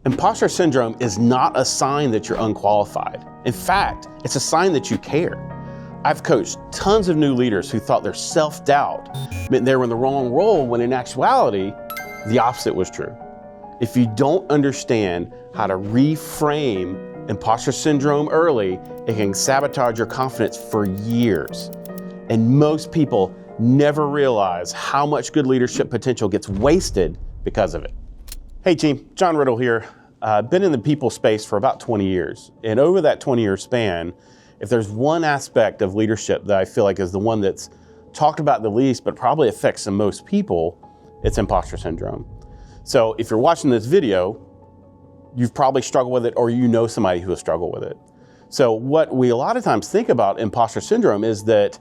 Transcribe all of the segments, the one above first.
Imposter syndrome is not a sign that you're unqualified. In fact, it's a sign that you care. I've coached tons of new leaders who thought their self-doubt meant they were in the wrong role, when in actuality, the opposite was true. If you don't understand how to reframe imposter syndrome early, it can sabotage your confidence for years. And most people never realize how much good leadership potential gets wasted because of it. Hey team, John Riddle here. I've been in the people space for about 20 years. And over that 20-year span, if there's one aspect of leadership that I feel like is the one that's talked about the least, but probably affects the most people, it's imposter syndrome. So if you're watching this video, you've probably struggled with it, or you know somebody who has struggled with it. So what we a lot of times think about imposter syndrome is that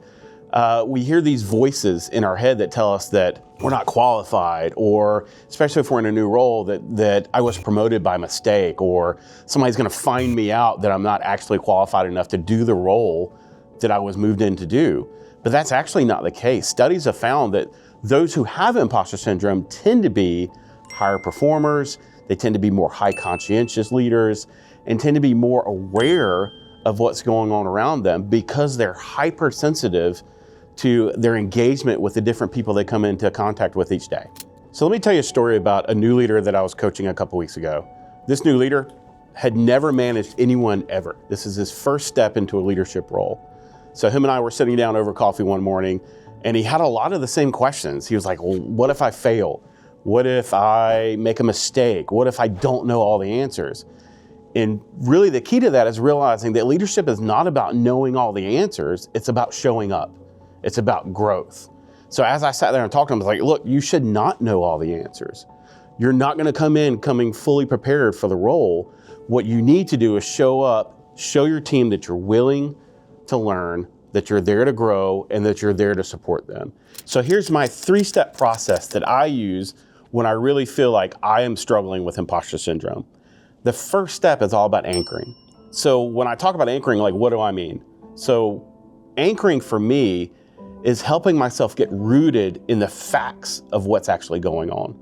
we hear these voices in our head that tell us that we're not qualified, or especially if we're in a new role, that I was promoted by mistake, or somebody's gonna find me out that I'm not actually qualified enough to do the role that I was moved in to do. But that's actually not the case. Studies have found that those who have imposter syndrome tend to be higher performers, they tend to be more high conscientious leaders, and tend to be more aware of what's going on around them because they're hypersensitive to their engagement with the different people they come into contact with each day. So let me tell you a story about a new leader that I was coaching a couple weeks ago. This new leader had never managed anyone ever. This is his first step into a leadership role. So him and I were sitting down over coffee one morning, and he had a lot of the same questions. He was like, well, what if I fail? What if I make a mistake? What if I don't know all the answers? And really the key to that is realizing that leadership is not about knowing all the answers, it's about showing up. It's about growth. So as I sat there and talked to him, I was like, look, you should not know all the answers. You're not gonna coming fully prepared for the role. What you need to do is show up, show your team that you're willing to learn, that you're there to grow, and that you're there to support them. So here's my 3-step process that I use when I really feel like I am struggling with imposter syndrome. The first step is all about anchoring. So when I talk about anchoring, like, what do I mean? So anchoring for me is helping myself get rooted in the facts of what's actually going on.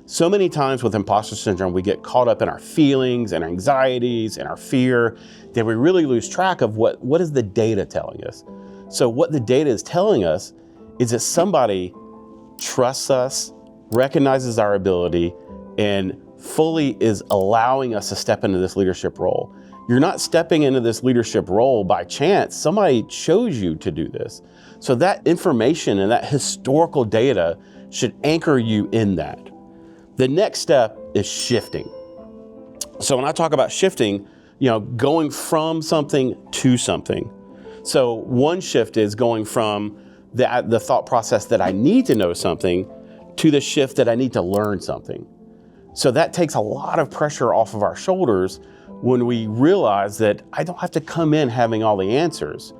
So many times with imposter syndrome, we get caught up in our feelings and our anxieties and our fear that we really lose track of what is the data telling us. So what the data is telling us is that somebody trusts us, recognizes our ability, and fully is allowing us to step into this leadership role. You're not stepping into this leadership role by chance. Somebody chose you to do this. So that information and that historical data should anchor you in that. The next step is shifting. So when I talk about shifting, going from something to something. So one shift is going from the thought process that I need to know something to the shift that I need to learn something. So that takes a lot of pressure off of our shoulders when we realize that I don't have to come in having all the answers,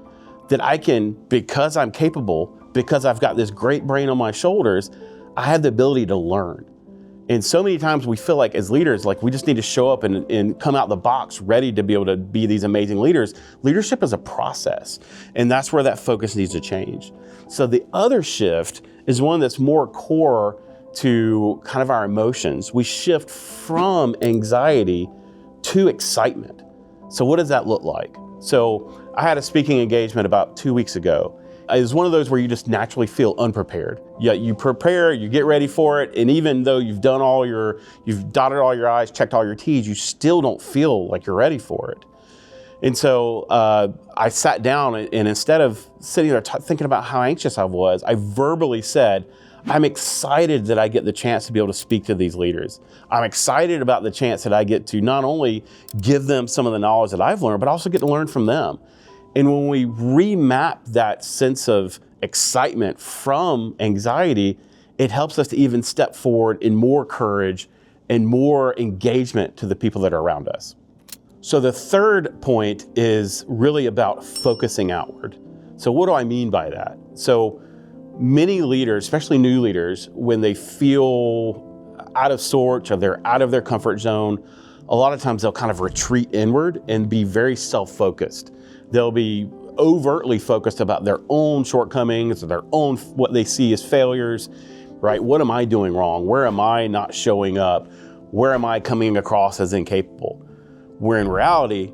that I can, because I'm capable, because I've got this great brain on my shoulders, I have the ability to learn. And so many times we feel like as leaders, like we just need to show up and come out the box ready to be able to be these amazing leaders. Leadership is a process, and that's where that focus needs to change. So the other shift is one that's more core to kind of our emotions. We shift from anxiety to excitement. So what does that look like? So I had a speaking engagement about 2 weeks ago. It was one of those where you just naturally feel unprepared. Yeah, you prepare, you get ready for it, and even though you've dotted all your I's, checked all your T's, you still don't feel like you're ready for it. And so I sat down, and instead of sitting there thinking about how anxious I was, I verbally said, I'm excited that I get the chance to be able to speak to these leaders. I'm excited about the chance that I get to not only give them some of the knowledge that I've learned, but also get to learn from them. And when we remap that sense of excitement from anxiety, it helps us to even step forward in more courage and more engagement to the people that are around us. So the third point is really about focusing outward. So what do I mean by that? So many leaders, especially new leaders, when they feel out of sorts or they're out of their comfort zone, a lot of times they'll kind of retreat inward and be very self-focused. They'll be overtly focused about their own shortcomings, or their own, what they see as failures, right? What am I doing wrong? Where am I not showing up? where am I coming across as incapable? Where in reality,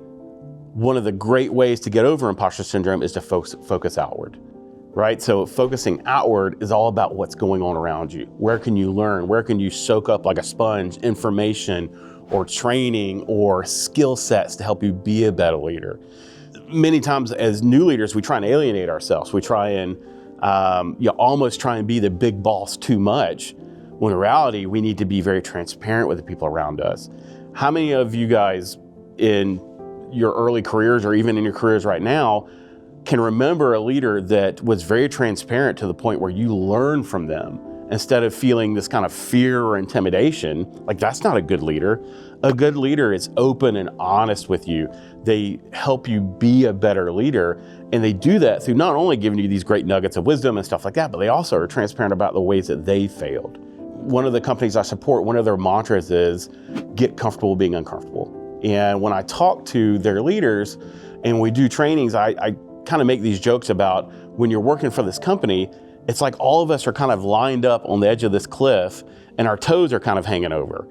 one of the great ways to get over imposter syndrome is to focus outward, right? So focusing outward is all about what's going on around you. Where can you learn? Where can you soak up like a sponge information or training or skill sets to help you be a better leader? Many times as new leaders, we try and alienate ourselves. We try and almost try and be the big boss too much, when in reality, we need to be very transparent with the people around us. How many of you guys in your early careers or even in your careers right now can remember a leader that was very transparent to the point where you learn from them instead of feeling this kind of fear or intimidation? Like, that's not a good leader. A good leader is open and honest with you. They help you be a better leader, and they do that through not only giving you these great nuggets of wisdom and stuff like that, but they also are transparent about the ways that they failed. One of the companies I support, one of their mantras is get comfortable being uncomfortable. And when I talk to their leaders and we do trainings, I kind of make these jokes about when you're working for this company, it's like all of us are kind of lined up on the edge of this cliff and our toes are kind of hanging over.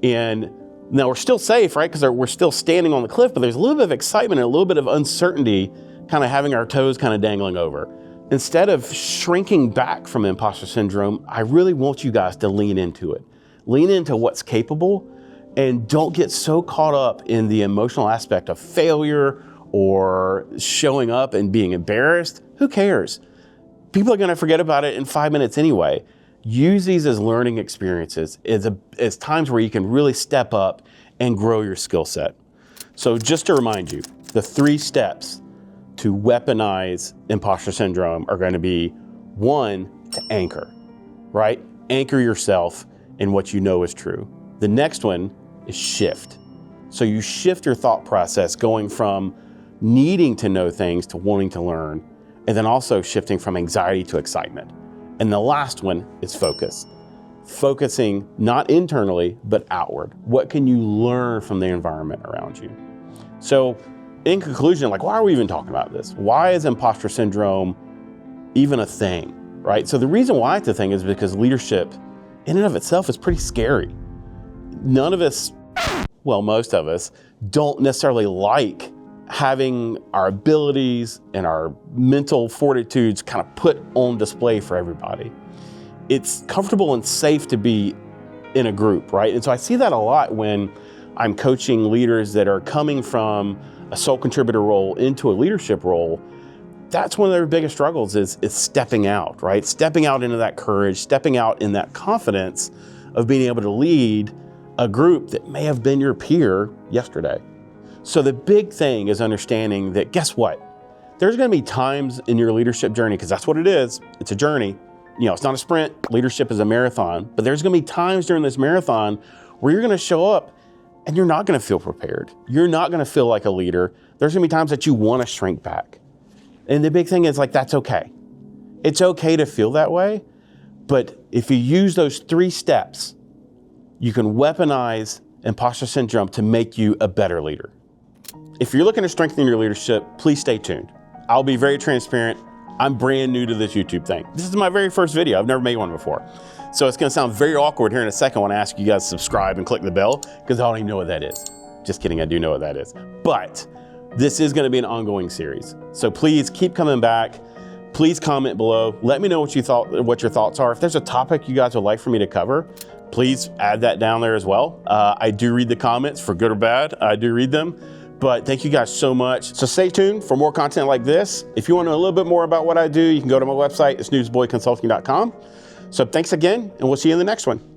And now we're still safe, right? Because we're still standing on the cliff, but there's a little bit of excitement and a little bit of uncertainty kind of having our toes kind of dangling over. Instead of shrinking back from imposter syndrome, I really want you guys to lean into it. Lean into what's capable and don't get so caught up in the emotional aspect of failure or showing up and being embarrassed. Who cares? People are going to forget about it in 5 minutes anyway. Use these as learning experiences, as times where you can really step up and grow your skill set. So just to remind you, the 3 steps to weaponize imposter syndrome are going to be 1, to anchor, right? Anchor yourself in what you know is true. The next one is shift. So you shift your thought process going from needing to know things to wanting to learn, and then also shifting from anxiety to excitement. And the last one is focus. Focusing not internally, but outward. What can you learn from the environment around you? So in conclusion, like, why are we even talking about this? Why is imposter syndrome even a thing, right? So the reason why it's a thing is because leadership in and of itself is pretty scary. None of us, well, most of us, don't necessarily like having our abilities and our mental fortitudes kind of put on display for everybody. It's comfortable and safe to be in a group, right? And so I see that a lot when I'm coaching leaders that are coming from a sole contributor role into a leadership role. That's one of their biggest struggles is stepping out, right? Stepping out into that courage, stepping out in that confidence of being able to lead a group that may have been your peer yesterday. So the big thing is understanding that, guess what? There's going to be times in your leadership journey, because that's what it is. It's a journey. You know, it's not a sprint. Leadership is a marathon. But there's going to be times during this marathon where you're going to show up and you're not going to feel prepared. You're not going to feel like a leader. There's going to be times that you want to shrink back. And the big thing is, like, that's okay. It's okay to feel that way. But if you use those 3 steps, you can weaponize imposter syndrome to make you a better leader. If you're looking to strengthen your leadership, please stay tuned. I'll be very transparent. I'm brand new to this YouTube thing. This is my very first video. I've never made one before. So it's gonna sound very awkward here in a second when I ask you guys to subscribe and click the bell, because I don't even know what that is. Just kidding, I do know what that is. But this is gonna be an ongoing series. So please keep coming back. Please comment below. Let me know what your thoughts are. If there's a topic you guys would like for me to cover, please add that down there as well. I do read the comments, for good or bad. I do read them. But thank you guys so much. So stay tuned for more content like this. If you want to know a little bit more about what I do, you can go to my website, it's newsboyconsulting.com. So thanks again, and we'll see you in the next one.